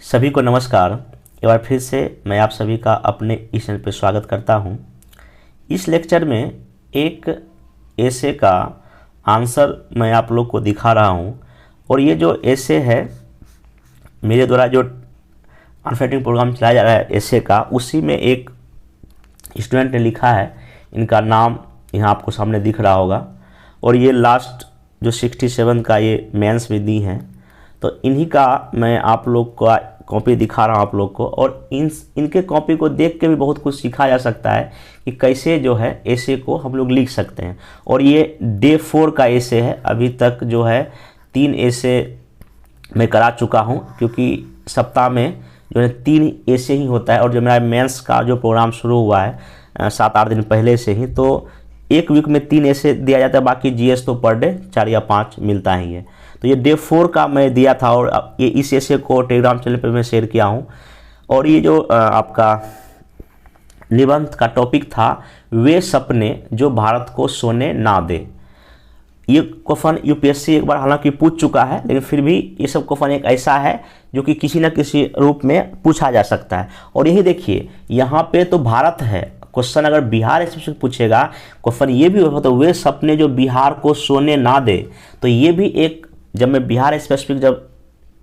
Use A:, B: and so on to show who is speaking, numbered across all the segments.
A: सभी को नमस्कार। एक बार फिर से मैं आप सभी का अपने इस चैनल पर स्वागत करता हूं। इस लेक्चर में एक एसे का आंसर मैं आप लोग को दिखा रहा हूं और ये जो एसे है मेरे द्वारा जो अनफेटिंग प्रोग्राम चलाया जा रहा है एसे का, उसी में एक स्टूडेंट ने लिखा है। इनका नाम यहाँ आपको सामने दिख रहा होगा और ये लास्ट जो 67 का ये मेंस भी दी हैं, तो इन्हीं का मैं आप लोग को कॉपी दिखा रहा हूँ आप लोग को। और इनके कॉपी को देख के भी बहुत कुछ सीखा जा सकता है कि कैसे जो है एसे को हम लोग लिख सकते हैं। और ये डे 4 का एसे है। अभी तक जो है 3 एसे मैं करा चुका हूँ, क्योंकि सप्ताह में जो है 3 एसे ही होता है। और जो मेरा मेंस का जो प्रोग्राम शुरू हुआ है 7-8 दिन पहले से ही, तो एक वीक में 3 एसे दिया जाता है। बाकी जीएस तो पर डे 4 या 5 मिलता ही है। तो ये डे 4 का मैं दिया था और ये इस एसे को टेलीग्राम चैनल पे मैं शेयर किया हूँ। और ये जो आपका निबंध का टॉपिक था, वे सपने जो भारत को सोने ना दे। ये क्वेश्चन यूपीएससी एक बार हालांकि पूछ चुका है, लेकिन फिर भी ये सब क्वेश्चन एक ऐसा है जो कि किसी न किसी रूप में पूछा जा सकता है। और यही देखिए, यहाँ पे तो भारत है क्वेश्चन। अगर बिहार स्पेसिफिक पूछेगा क्वेश्चन ये भी होगा, तो वे सपने जो बिहार को सोने ना दे। तो ये भी एक, जब मैं बिहार स्पेसिफिक जब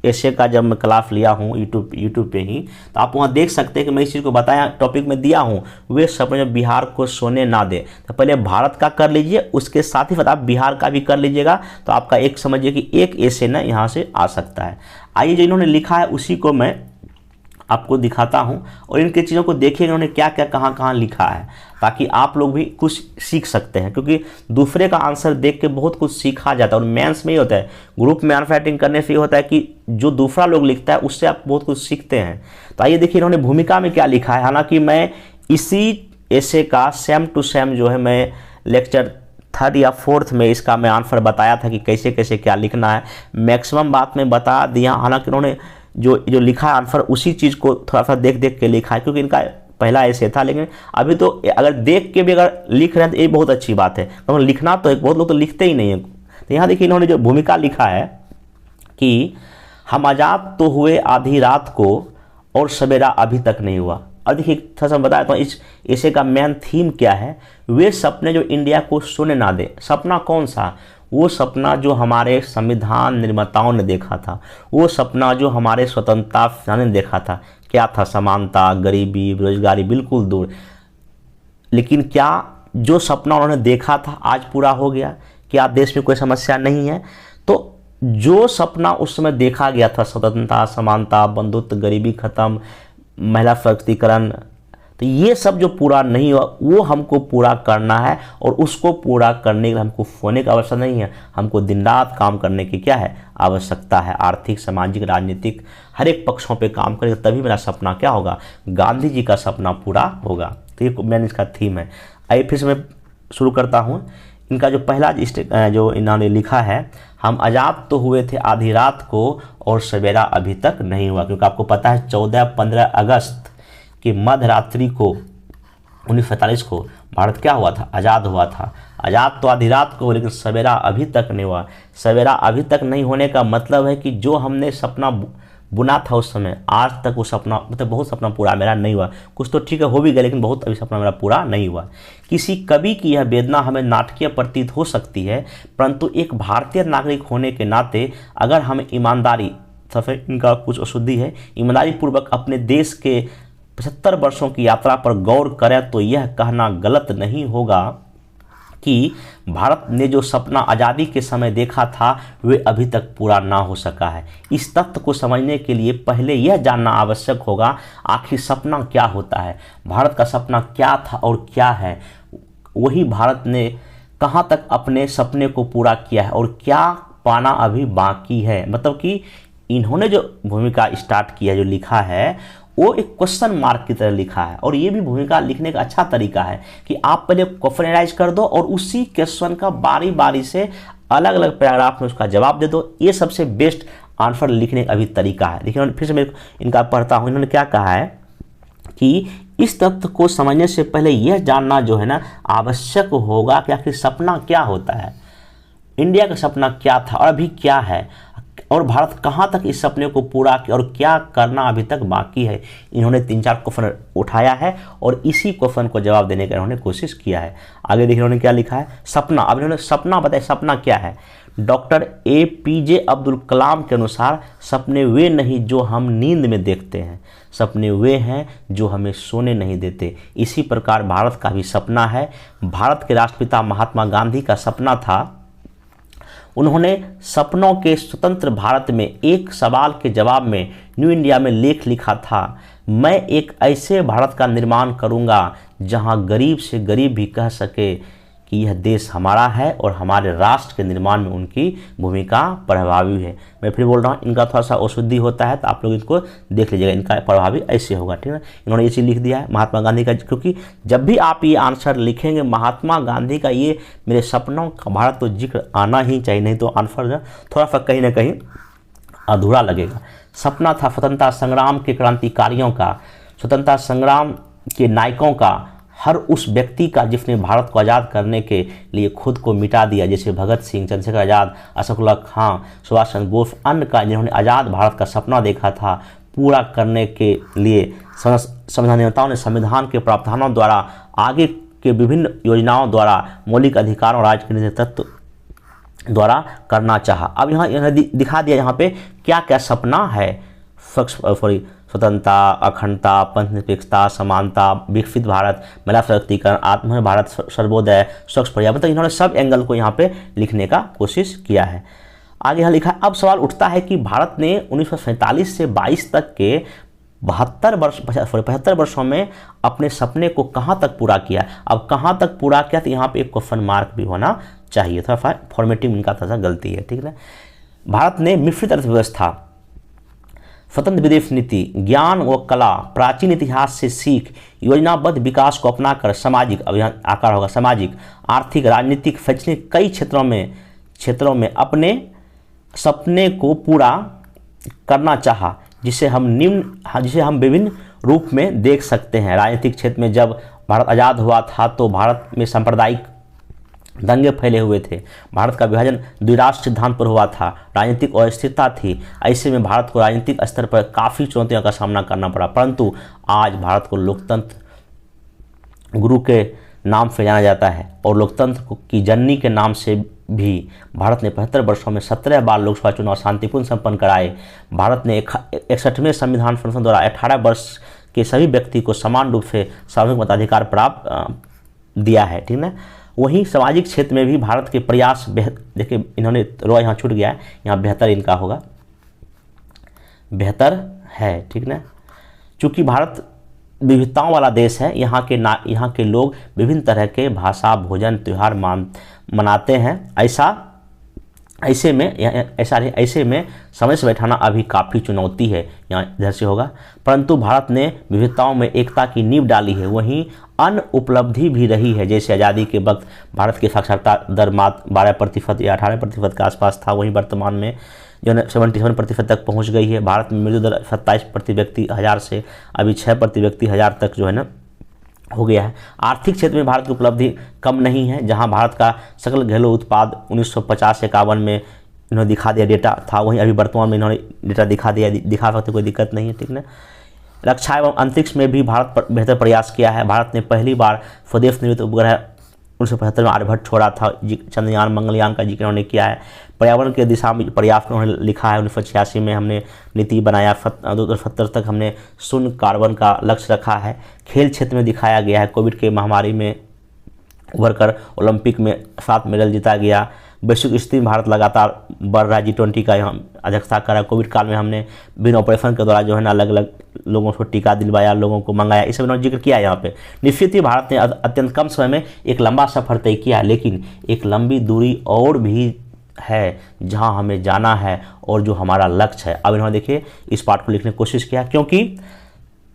A: एसे का जब मैं क्लास लिया हूँ यूट्यूब पे ही, तो आप वहाँ देख सकते हैं कि मैं इस चीज़ को बताया, टॉपिक में दिया हूँ, वे सपने जो बिहार को सोने ना दे। तो पहले भारत का कर लीजिए, उसके साथ ही साथ आप बिहार का भी कर लीजिएगा, तो आपका एक समझिए कि एक एसे ना यहाँ से आ सकता है। आइए, जो इन्होंने लिखा है उसी को मैं आपको दिखाता हूं और इनके चीज़ों को देखिए इन्होंने क्या क्या कहाँ लिखा है, ताकि आप लोग भी कुछ सीख सकते हैं। क्योंकि दूसरे का आंसर देख के बहुत कुछ सीखा जाता है। और मेंस में ही होता है, ग्रुप में अनफेटिंग करने से ये होता है कि जो दूसरा लोग लिखता है उससे आप बहुत कुछ सीखते हैं। तो आइए देखिए इन्होंने भूमिका में क्या लिखा है। हालांकि मैं इसी एसे का सेम टू सेम जो है मैं लेक्चर 3rd या 4th में इसका मैं आंसर बताया था कि कैसे कैसे क्या लिखना है। मैक्सिमम बात में बता दिया। हालांकि उन्होंने जो लिखा है आंसर उसी चीज़ को थोड़ा सा देख देख के लिखा है, क्योंकि इनका पहला ऐसे था। लेकिन अभी तो अगर देख के भी अगर लिख रहे हैं तो ये बहुत अच्छी बात है, क्योंकि लिखना तो एक बहुत लोग तो लिखते ही नहीं है। तो यहाँ देखिए इन्होंने जो भूमिका लिखा है कि हम आज़ाद तो हुए आधी रात को और सवेरा अभी तक नहीं हुआ। और देखिए थोड़ा सा बताया तो इस ऐसे का मेन थीम क्या है। वे सपने जो इंडिया को सोने ना दे। सपना कौन सा? वो सपना जो हमारे संविधान निर्माताओं ने देखा था, वो सपना जो हमारे स्वतंत्रता सेनानी ने देखा था। क्या था? समानता, गरीबी, बेरोजगारी बिल्कुल दूर। लेकिन क्या जो सपना उन्होंने देखा था आज पूरा हो गया? क्या देश में कोई समस्या नहीं है? तो जो सपना उस समय देखा गया था, स्वतंत्रता, समानता, बंधुत्व, गरीबी खत्म, महिला सशक्तिकरण, तो ये सब जो पूरा नहीं हुआ वो हमको पूरा करना है। और उसको पूरा करने के लिए हमको सोने की आवश्यकता नहीं है, हमको दिन रात काम करने की क्या है? आवश्यकता है। आर्थिक, सामाजिक, राजनीतिक हर एक पक्षों पे काम करेगा, तभी मेरा सपना क्या होगा? गांधी जी का सपना पूरा होगा। तो ये मैंने इसका थीम है। आइए फिर से मैं शुरू करता हूँ। इनका जो पहला जो इन्होंने लिखा है, हम आज़ाद तो हुए थे आधी रात को और सवेरा अभी तक नहीं हुआ। क्योंकि आपको पता है 14-15 अगस्त कि मध्य रात्रि को 1947 को भारत क्या हुआ था? आज़ाद हुआ था। आज़ाद तो आधी रात को हो, लेकिन सवेरा अभी तक नहीं हुआ। सवेरा अभी तक नहीं होने का मतलब है कि जो हमने सपना बुना था उस समय, आज तक वो सपना, मतलब बहुत सपना पूरा मेरा नहीं हुआ। कुछ तो ठीक है हो भी गया, लेकिन बहुत अभी सपना मेरा पूरा नहीं हुआ। किसी कवि की यह वेदना हमें नाटकीय प्रतीत हो सकती है, परंतु एक भारतीय नागरिक होने के नाते अगर हम ईमानदारी, सफेद इनका कुछ अशुद्धि है, ईमानदारी पूर्वक अपने देश के 75 वर्षों की यात्रा पर गौर करें तो यह कहना गलत नहीं होगा कि भारत ने जो सपना आज़ादी के समय देखा था वे अभी तक पूरा ना हो सका है। इस तथ्य को समझने के लिए पहले यह जानना आवश्यक होगा आखिर सपना क्या होता है, भारत का सपना क्या था और क्या है, वही भारत ने कहाँ तक अपने सपने को पूरा किया है और क्या पाना अभी बाकी है। मतलब कि इन्होंने जो भूमिका स्टार्ट किया, जो लिखा है, वो एक क्वेश्चन मार्क की तरह लिखा है। और ये भी भूमिका लिखने का अच्छा तरीका है कि आप पहले क्वेश्चन एनालाइज कर दो और उसी क्वेश्चन का बारी बारी से अलग अलग पैराग्राफ में उसका जवाब दे दो। ये सबसे बेस्ट आंसर लिखने का अभी तरीका है। देखिए फिर से मैं इनका पढ़ता हूँ। इन्होंने क्या कहा है कि इस तथ्य को समझने से पहले यह जानना जो है ना आवश्यक होगा कि आखिर सपना क्या होता है, इंडिया का सपना क्या था और अभी क्या है। और भारत कहाँ तक इस सपने को पूरा किया और क्या करना अभी तक बाकी है। इन्होंने 3-4 क्वेश्चन उठाया है और इसी क्वेश्चन को जवाब देने का इन्होंने कोशिश किया है। आगे देखिए इन्होंने क्या लिखा है, सपना। अब इन्होंने सपना बताया, सपना क्या है। डॉक्टर APJ अब्दुल कलाम के अनुसार सपने वे नहीं जो हम नींद में देखते हैं, सपने वे हैं जो हमें सोने नहीं देते। इसी प्रकार भारत का भी सपना है। भारत के राष्ट्रपिता महात्मा गांधी का सपना था, उन्होंने सपनों के स्वतंत्र भारत में एक सवाल के जवाब में न्यू इंडिया में लेख लिखा था, मैं एक ऐसे भारत का निर्माण करूंगा जहां गरीब से गरीब भी कह सके कि यह देश हमारा है और हमारे राष्ट्र के निर्माण में उनकी भूमिका प्रभावी है। मैं फिर बोल रहा हूँ, इनका थोड़ा सा अशुद्धि होता है तो आप लोग इनको देख लीजिएगा, इनका प्रभावी ऐसे होगा, ठीक है। इन्होंने ये चीज़ लिख दिया है महात्मा गांधी का, क्योंकि जब भी आप ये आंसर लिखेंगे महात्मा गांधी का ये मेरे सपनों का भारत तो जिक्र आना ही चाहिए, नहीं तो आंसर थोड़ा सा कहीं ना कहीं अधूरा लगेगा। सपना था स्वतंत्रता संग्राम के क्रांतिकारियों का, स्वतंत्रता संग्राम के नायकों का, हर उस व्यक्ति का जिसने भारत को आज़ाद करने के लिए खुद को मिटा दिया, जैसे भगत सिंह, चंद्रशेखर आज़ाद, अशफाकुल्लाह खां, सुभाष चंद्र बोस, अन्य का जिन्होंने आज़ाद भारत का सपना देखा था पूरा करने के लिए संविधान निर्माताओं ने संविधान के प्रावधानों द्वारा, आगे के विभिन्न योजनाओं द्वारा, मौलिक अधिकारों और राजनीतिक तत्व द्वारा करना चाहा। अब यहाँ दिखा दिया यहाँ पे क्या क्या सपना है, स्वतंत्रता, अखंडता, पंथनिरपेक्षता, समानता, विकसित भारत, महिला सशक्तिकरण, आत्मनिर्भर भारत, सर्वोदय, स्वच्छ पर्यावरण, तो इन्होंने सब एंगल को यहाँ पे लिखने का कोशिश किया है। आगे यहाँ लिखा है, अब सवाल उठता है कि भारत ने 1947 से 22 तक के 75 वर्षों में अपने सपने को कहाँ तक पूरा किया। अब कहाँ तक पूरा किया, तो यहाँ पे एक क्वेश्चन मार्क भी होना चाहिए, थोड़ा फॉर्मेटिव इनका थोड़ा सा गलती है, ठीक है। भारत ने मिश्रित अर्थव्यवस्था, स्वतंत्र विदेश नीति, ज्ञान व कला, प्राचीन इतिहास से सीख, योजनाबद्ध विकास को अपनाकर सामाजिक, अब यहाँ आकार होगा सामाजिक, आर्थिक, राजनीतिक, शैक्षणिक कई क्षेत्रों में अपने सपने को पूरा करना चाहा, जिसे हम विभिन्न रूप में देख सकते हैं। राजनीतिक क्षेत्र में जब भारत आज़ाद हुआ था तो भारत में सांप्रदायिक दंगे फैले हुए थे, भारत का विभाजन द्विराष्ट्र सिद्धांत पर हुआ था, राजनीतिक अस्थिरता थी। ऐसे में भारत को राजनीतिक स्तर पर काफ़ी चुनौतियों का सामना करना पड़ा, परंतु आज भारत को लोकतंत्र गुरु के नाम से जाना जाता है और लोकतंत्र की जननी के नाम से भी भारत ने 75 वर्षों में 17 बार लोकसभा चुनाव शांतिपूर्ण संपन्न कराए। भारत ने 61वें संविधान संशोधन द्वारा 18 वर्ष के सभी व्यक्ति को समान रूप से सार्वजनिक मताधिकार प्राप्त दिया है, ठीक है। वहीं सामाजिक क्षेत्र में भी भारत के प्रयास देखिए इन्होंने रो यहाँ छूट गया है, यहाँ बेहतर इनका होगा, बेहतर है, ठीक ना। चूँकि भारत विविधताओं वाला देश है, यहाँ के लोग विभिन्न तरह के भाषा, भोजन, त्यौहार मनाते हैं। ऐसे में समय से बैठाना अभी काफ़ी चुनौती है, यहाँ इधर से होगा। परंतु भारत ने विविधताओं में एकता की नींव डाली है। वहीं अन्य उपलब्धि भी रही है, जैसे आज़ादी के वक्त भारत की साक्षरता दर मात्र 12% या 18% के आसपास था, वहीं वर्तमान में जो है 77% तक पहुँच गई है। भारत में मृत्यु दर 27 प्रति व्यक्ति 1000 से अभी 6 प्रति व्यक्ति 1000 तक जो है ना हो गया है। आर्थिक क्षेत्र में भारत की उपलब्धि कम नहीं है, जहां भारत का सकल घरेलू उत्पाद 1950-51 में इन्होंने दिखा दिया डेटा था, वहीं अभी वर्तमान में इन्होंने डेटा दिखा सकते, कोई दिक्कत नहीं है, ठीक ना। रक्षा एवं अंतरिक्ष में भी भारत बेहतर प्रयास किया है। भारत ने पहली बार स्वदेश निर्मित उपग्रह 1975 में आर्यभट्ट छोड़ा था, चंद्रयान मंगलयान का जिक्र उन्होंने किया है। पर्यावरण के दिशा में पर्याप्त उन्होंने लिखा है। 1986 में हमने नीति बनाया, 2070 तक हमने शून्य कार्बन का लक्ष्य रखा है। खेल क्षेत्र में दिखाया गया है, कोविड के महामारी में उभर कर ओलंपिक में 7 मेडल जीता गया। वैश्विक स्थिति में भारत लगातार बढ़ रहा है, G20 का यहाँ अध्यक्षता करा। कोविड काल में हमने विभिन्न ऑपरेशन के द्वारा जो है ना अलग अलग लोगों को टीका दिलवाया, लोगों को मंगाया, इस सब इन्होंने जिक्र किया है यहाँ पे। निश्चित ही भारत ने अत्यंत कम समय में एक लंबा सफर तय किया, लेकिन एक लंबी दूरी और भी है जहाँ हमें जाना है और जो हमारा लक्ष्य है। अब इन्होंने देखिए इस पार्ट को लिखने की कोशिश किया, क्योंकि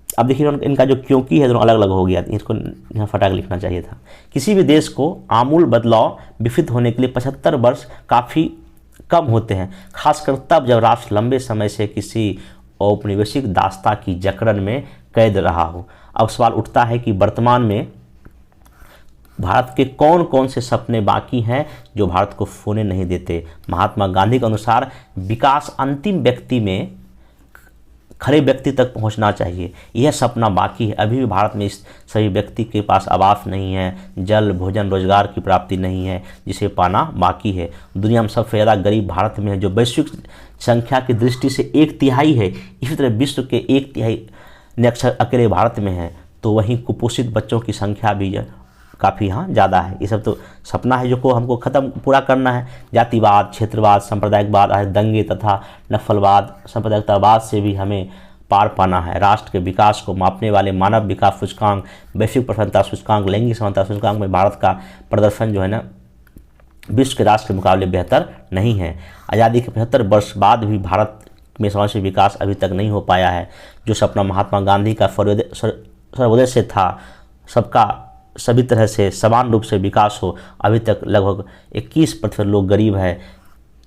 A: अब देखिए इनका जो क्योंकि है दोनों अलग अलग हो गया, इसको यहाँ फटाक लिखना चाहिए था। किसी भी देश को आमूल बदलाव विकसित होने के लिए 75 वर्ष काफ़ी कम होते हैं, खासकर तब जब राष्ट्र लंबे समय से किसी औपनिवेशिक दास्ता की जकड़न में कैद रहा हो। अब सवाल उठता है कि वर्तमान में भारत के कौन कौन से सपने बाकी हैं जो भारत को खोने नहीं देते। महात्मा गांधी के अनुसार विकास अंतिम व्यक्ति में खरे व्यक्ति तक पहुंचना चाहिए, यह सपना बाकी है। अभी भी भारत में इस सभी व्यक्ति के पास आवास नहीं है, जल, भोजन, रोजगार की प्राप्ति नहीं है, जिसे पाना बाकी है। दुनिया में सबसे ज़्यादा गरीब भारत में है, जो वैश्विक संख्या की दृष्टि से 1/3 है। इसी तरह विश्व के 1/3 निरक्षर अकेले भारत में है। तो वहीं कुपोषित बच्चों की संख्या भी काफ़ी यहाँ ज़्यादा है। ये सब तो सपना है जो को हमको ख़त्म पूरा करना है। जातिवाद, क्षेत्रवाद, सांप्रदायिकवाद, दंगे तथा नस्लवाद, सांप्रदायिकतावाद से भी हमें पार पाना है। राष्ट्र के विकास को मापने वाले मानव विकास सूचकांक, वैश्विक प्रसन्नता सूचकांक, लैंगिक समानता सूचकांक में भारत का प्रदर्शन जो है ना विश्व के राष्ट्र के मुकाबले बेहतर नहीं है। आज़ादी के 75 वर्ष बाद भी भारत में सामाजिक विकास अभी तक नहीं हो पाया है। जो सपना महात्मा गांधी का सर्वोदय से था, सबका सभी तरह से समान रूप से विकास हो, अभी तक लगभग 21% लोग गरीब है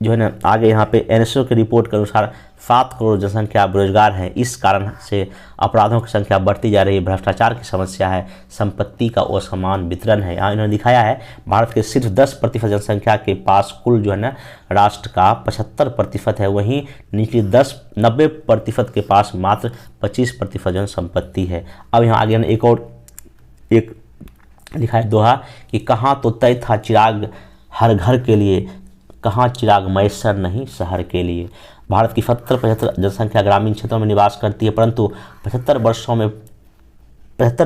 A: जो है ना। आगे यहाँ पे एनएसओ की रिपोर्ट के अनुसार 7 करोड़ जनसंख्या बेरोजगार है। इस कारण से अपराधों की संख्या बढ़ती जा रही है, भ्रष्टाचार की समस्या है, संपत्ति का असमान वितरण है। यहाँ इन्होंने दिखाया है भारत के सिर्फ 10% जनसंख्या के पास कुल जो है ना राष्ट्र का 75% है, वहीं निचली 90% के पास मात्र 25% जनसंपत्ति है। अब यहाँ आगे एक लिखा है दोहा कि कहाँ तो तय था चिराग हर घर के लिए, कहाँ चिराग मैसर नहीं शहर के लिए। भारत की 70-75 जनसंख्या ग्रामीण क्षेत्रों में निवास करती है, परंतु 75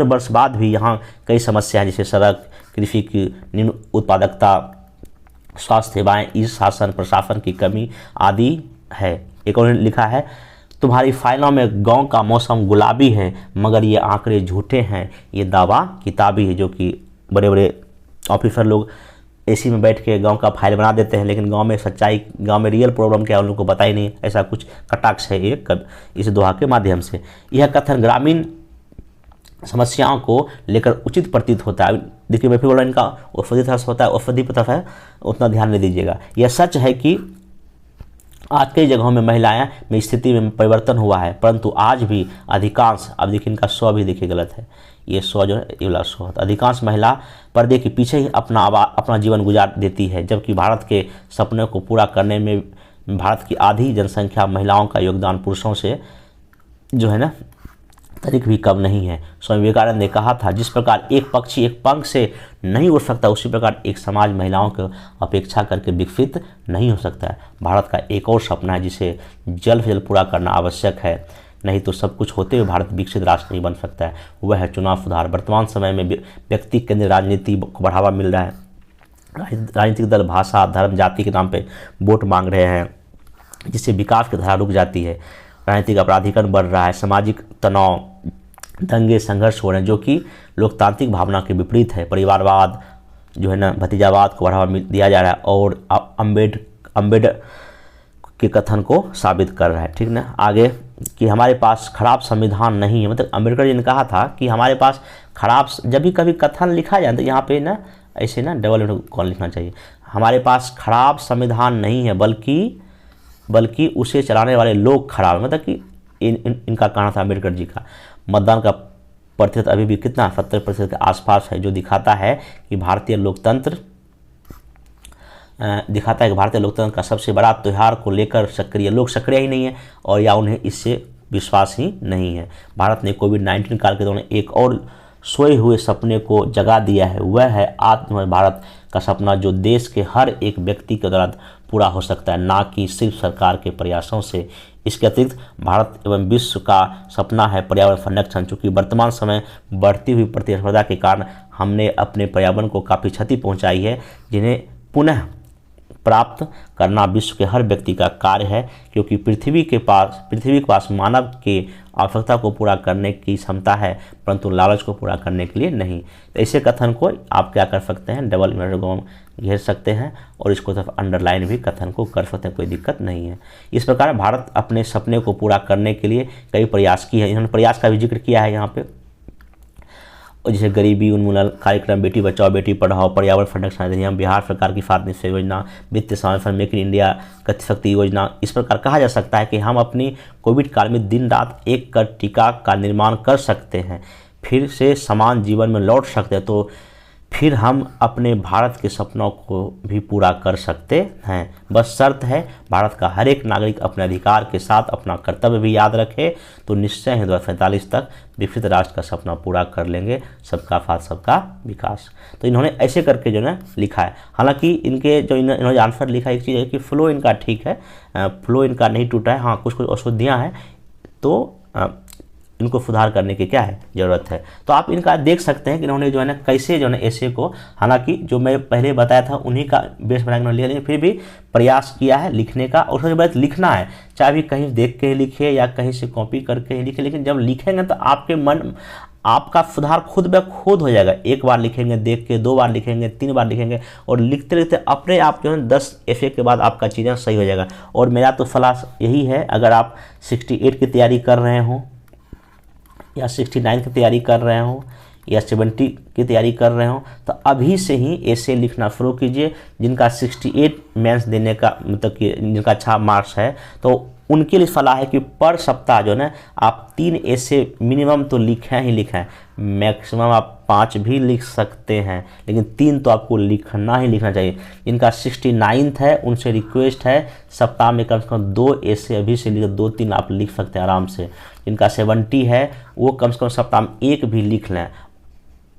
A: वर्ष बाद भी यहाँ कई समस्याएं जैसे सड़क, कृषि की निम्न उत्पादकता, स्वास्थ्य सेवाएं, ई शासन प्रशासन की कमी आदि है। एक और लिखा है तुम्हारी फाइलों में गांव का मौसम गुलाबी है, मगर ये आंकड़े झूठे हैं, ये दावा किताबी है। जो कि बड़े बड़े ऑफिसर लोग एसी में बैठ के गांव का फाइल बना देते हैं, लेकिन गांव में सच्चाई, गांव में रियल प्रॉब्लम क्या है उन लोगों को पता ही नहीं। ऐसा कुछ कटाक्ष है एक इस दोहा के माध्यम से। यह कथन ग्रामीण समस्याओं को लेकर उचित प्रतीत होता है। देखिए मैं फिर बोला, इनका औषधि तरफ होता है, औषधि तरफ है, उतना ध्यान नहीं दीजिएगा। यह सच है कि आज कई जगहों में महिलाएं में स्थिति में परिवर्तन हुआ है, परंतु आज भी अधिकांश, अब देखिए इनका 100 भी देखिए गलत है, ये 100 जो है ये वाला 100 है। अधिकांश महिला पर्दे के पीछे ही अपना जीवन गुजार देती है, जबकि भारत के सपने को पूरा करने में भारत की आधी जनसंख्या महिलाओं का योगदान पुरुषों से जो है ना तरीक भी कम नहीं है। स्वामी विवेकानंद ने कहा था, जिस प्रकार एक पक्षी एक पंख से नहीं उड़ सकता, उसी प्रकार एक समाज महिलाओं को अपेक्षा करके विकसित नहीं हो सकता है। भारत का एक और सपना है जिसे जल्द से जल्द पूरा करना आवश्यक है, नहीं तो सब कुछ होते हुए भारत विकसित राष्ट्र नहीं बन सकता है। वह है चुनाव सुधार। वर्तमान समय में व्यक्ति केंद्रीय राजनीति को बढ़ावा मिल रहा है। राजनीतिक दल भाषा, धर्म, जाति के नाम पे वोट मांग रहे हैं, जिससे विकास की धारा रुक जाती है। राजनीतिक अपराधीकरण बढ़ रहा है, सामाजिक तनाव, दंगे, संघर्ष हो रहे हैं, जो कि लोकतांत्रिक भावना के विपरीत है। परिवारवाद जो है ना, भतीजावाद को बढ़ावा दिया जा रहा है और अम्बेडकर के कथन को साबित कर रहा है। ठीक ना। आगे कि हमारे पास खराब संविधान नहीं है, मतलब अम्बेडकर जी ने कहा था कि हमारे पास खराब, जब भी कभी कथन लिखा जाए तो यहाँ पे ना ऐसे ना डबल कौन लिखना चाहिए, हमारे पास खराब संविधान नहीं है, बल्कि उसे चलाने वाले लोग खराब, मतलब कि इनका कहना था अम्बेडकर जी का। मतदान का प्रतिशत अभी भी कितना 70% के आसपास है, जो दिखाता है कि भारतीय लोकतंत्र का सबसे बड़ा त्यौहार को लेकर लोग सक्रिय ही नहीं है, और या उन्हें इससे विश्वास ही नहीं है। भारत ने कोविड-19 काल के दौरान एक और सोए हुए सपने को जगा दिया है, वह है आत्मनिर्भर भारत का सपना, जो देश के हर एक व्यक्ति के द्वारा पूरा हो सकता है, ना कि सिर्फ सरकार के प्रयासों से। इसके अतिरिक्त भारत एवं विश्व का सपना है पर्यावरण संरक्षण। चूँकि वर्तमान समय बढ़ती हुई प्रतिस्पर्धा के कारण हमने अपने पर्यावरण को काफ़ी क्षति पहुंचाई है, जिन्हें पुनः प्राप्त करना विश्व के हर व्यक्ति का कार्य है, क्योंकि पृथ्वी के पास मानव के आवश्यकता को पूरा करने की क्षमता है, परंतु लालच को पूरा करने के लिए नहीं। तो ऐसे कथन को आप क्या कर सकते हैं, डबल इन्वर्टेड कॉमा घेर सकते हैं और इसको तरफ अंडरलाइन भी कथन को कर सकते हैं, कोई दिक्कत नहीं है। इस प्रकार भारत अपने सपने को पूरा करने के लिए कई प्रयास किए हैं। इन्होंने प्रयास का भी जिक्र किया है यहाँ पे, और जैसे गरीबी उन्मूलन कार्यक्रम, बेटी बचाओ बेटी पढ़ाओ, पर्यावरण संरक्षण अधिनियम, बिहार सरकार की फात निश्चय योजना, वित्तीय समावेशन, मेक इन इंडिया गति शक्ति योजना। इस प्रकार कहा जा सकता है कि हम अपनी कोविड काल में दिन रात एक कर टीका का निर्माण कर सकते हैं, फिर से समान जीवन में लौट सकते हैं। तो फिर हम अपने भारत के सपनों को भी पूरा कर सकते हैं। बस शर्त है भारत का हर एक नागरिक अपने अधिकार के साथ अपना कर्तव्य भी याद रखे, तो निश्चय ही 2045 तक विकसित राष्ट्र का सपना पूरा कर लेंगे। सबका साथ सबका विकास। तो इन्होंने ऐसे करके जो है लिखा है। हालांकि इनके जो इन्होंने आंसर लिखा, एक चीज़ है कि फ्लो इनका ठीक है, फ्लो इनका नहीं टूटा है। हाँ, कुछ कुछ अशुद्धियाँ हैं, तो इनको सुधार करने की क्या है ज़रूरत है। तो आप इनका देख सकते हैं कि इन्होंने जो है ना कैसे जो है ना ऐसे को, हालांकि जो मैं पहले बताया था उन्हीं का बेस बना के लिखा, लेकिन फिर भी प्रयास किया है लिखने का। और सबसे बड़ा लिखना है, चाहे भी कहीं देख के ही लिखे या कहीं से कॉपी करके ही लिखे, लेकिन जब लिखेंगे तो आपके मन, आपका सुधार खुद ब खुद हो जाएगा। एक बार लिखेंगे देख के, 2 बार लिखेंगे, 3 बार लिखेंगे, और लिखते लिखते अपने आप जो है 10 ऐसे के बाद आपका चीज़ें सही हो जाएगा। और मेरा तो सलाह यही है, अगर आप 68 की तैयारी कर रहे हो या 69 की तैयारी कर रहे हो या 70 की तैयारी कर रहे हो, तो अभी से ही ऐसे लिखना शुरू कीजिए। जिनका 68 मेंस देने का मतलब कि जिनका अच्छा मार्क्स है, तो उनके लिए सलाह है कि पर सप्ताह जो है ना आप 3 ऐसे मिनिमम तो लिखें ही लिखें। मैक्सिमम आप 5 भी लिख सकते हैं, लेकिन 3 तो आपको लिखना ही लिखना चाहिए। जिनका 69 है उनसे रिक्वेस्ट है सप्ताह में कम से कम 2 ऐसे अभी से लिख 2-3 आप लिख सकते हैं आराम से। जिनका 70 है वो कम से कम सप्ताह में 1 भी लिख लें।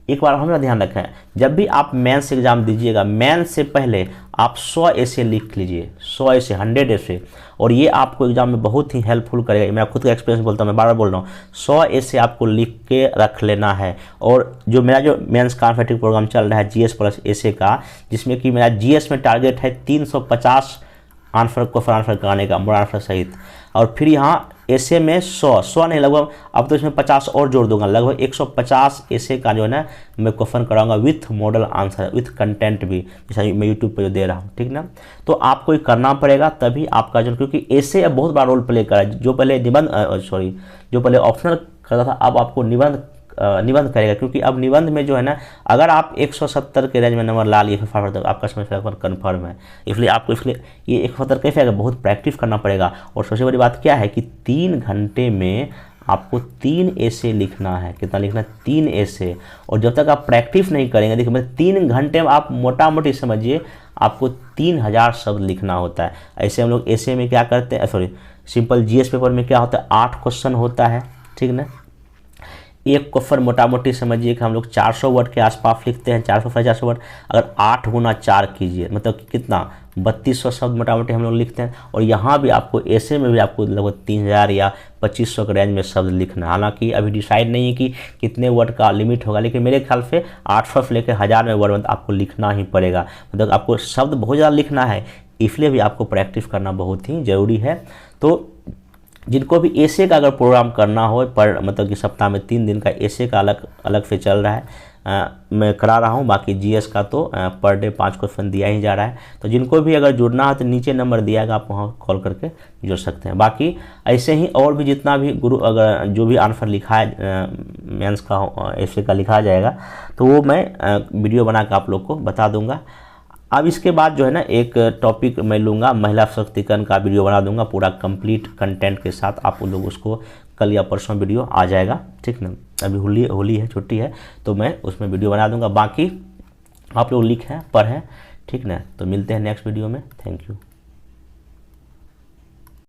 A: एक बार हमें ध्यान रखें, जब भी आप मेंस एग्जाम दीजिएगा, मेंस से पहले आप 100 ऐसे लिख लीजिए, 100 ऐसे, 100 ऐसे, और ये आपको एग्जाम में बहुत ही हेल्पफुल करेगा। मैं खुद का एक्सपीरियंस बोलता हूँ, मैं बार बार बोल रहा हूँ, 100 ऐसे आपको लिख के रख लेना है। और जो मेरा जो मेंस कॉम्पिटिटिव प्रोग्राम चल रहा है जीएस प्लस ऐसे का, जिसमें कि मेरा जीएस में टारगेट है 350 आंसर को आंसर कराने का, मोड आंसर सहित। और फिर यहाँ ऐसे में 100 नहीं, लगभग अब तो इसमें 50 और जोड़ दूंगा, लगभग 150 ऐसे का जो है ना मैं क्वेश्चन कराऊंगा with model answer, with content भी, जैसा मैं यूट्यूब पे जो दे रहा हूँ, ठीक ना। तो आपको ये करना पड़ेगा, तभी आपका जो, क्योंकि ऐसे बहुत बड़ा रोल प्ले करा। जो पहले जो पहले ऑप्शनल करता था, अब आपको निबंध करेगा। क्योंकि अब निबंध में जो है ना, अगर आप 170 के रेंज में नंबर ला लिए फिर तो आपका समय पेपर कन्फर्म है। इसलिए आपको ये 170 कैसे आएगा, बहुत प्रैक्टिस करना पड़ेगा। और सबसे बड़ी बात क्या है कि 3 घंटे में आपको 3 ऐसे लिखना है। कितना लिखना है? 3 ऐसे। और जब तक आप प्रैक्टिस नहीं करेंगे, देखिए मतलब 3 घंटे में आप मोटा मोटी समझिए आपको 3000 शब्द लिखना होता है। ऐसे हम लोग ऐसे में क्या करते हैं, सिंपल जीएस पेपर में क्या होता है, 8 क्वेश्चन होता है, ठीक ना। एक क्वेश्चन मोटा मोटी समझिए कि हम लोग 400 वर्ड के आसपास लिखते हैं, 450 वर्ड। अगर 8 गुना 4 कीजिए, मतलब कि कितना, 3200 शब्द मोटा मोटी हम लोग लिखते हैं। और यहाँ भी आपको ऐसे में भी आपको लगभग 3000 या 2500 के रेंज में शब्द लिखना है। हालांकि अभी डिसाइड नहीं है कि कितने वर्ड का लिमिट होगा, लेकिन मेरे ख्याल से 800 से लेकर 1000 में वर्ड आपको लिखना ही पड़ेगा। मतलब आपको शब्द बहुत ज़्यादा लिखना है, इसलिए भी आपको प्रैक्टिस करना बहुत ही ज़रूरी है। तो जिनको भी ऐसे का अगर प्रोग्राम करना हो, पर मतलब कि सप्ताह में 3 दिन का ऐसे का अलग से चल रहा है, मैं करा रहा हूँ। बाकी जीएस का तो पर डे 5 क्वेश्चन दिया ही जा रहा है। तो जिनको भी अगर जुड़ना है तो नीचे नंबर दिया गया, आप वहाँ कॉल करके जुड़ सकते हैं। बाकी ऐसे ही और भी जितना भी अगर जो भी आंसर लिखा है मेंस का ऐसे का लिखा जाएगा, तो वो मैं वीडियो बना के आप लोग को बता दूँगा। अब इसके बाद जो है ना एक टॉपिक मैं लूँगा, महिला सशक्तिकरण का वीडियो बना दूंगा पूरा कंप्लीट कंटेंट के साथ। आप लोग उसको कल या परसों वीडियो आ जाएगा, ठीक ना। अभी होली है, छुट्टी है, तो मैं उसमें वीडियो बना दूंगा। बाकी आप लोग लिखें, पढ़ें, ठीक ना। तो मिलते हैं नेक्स्ट वीडियो में। Thank you.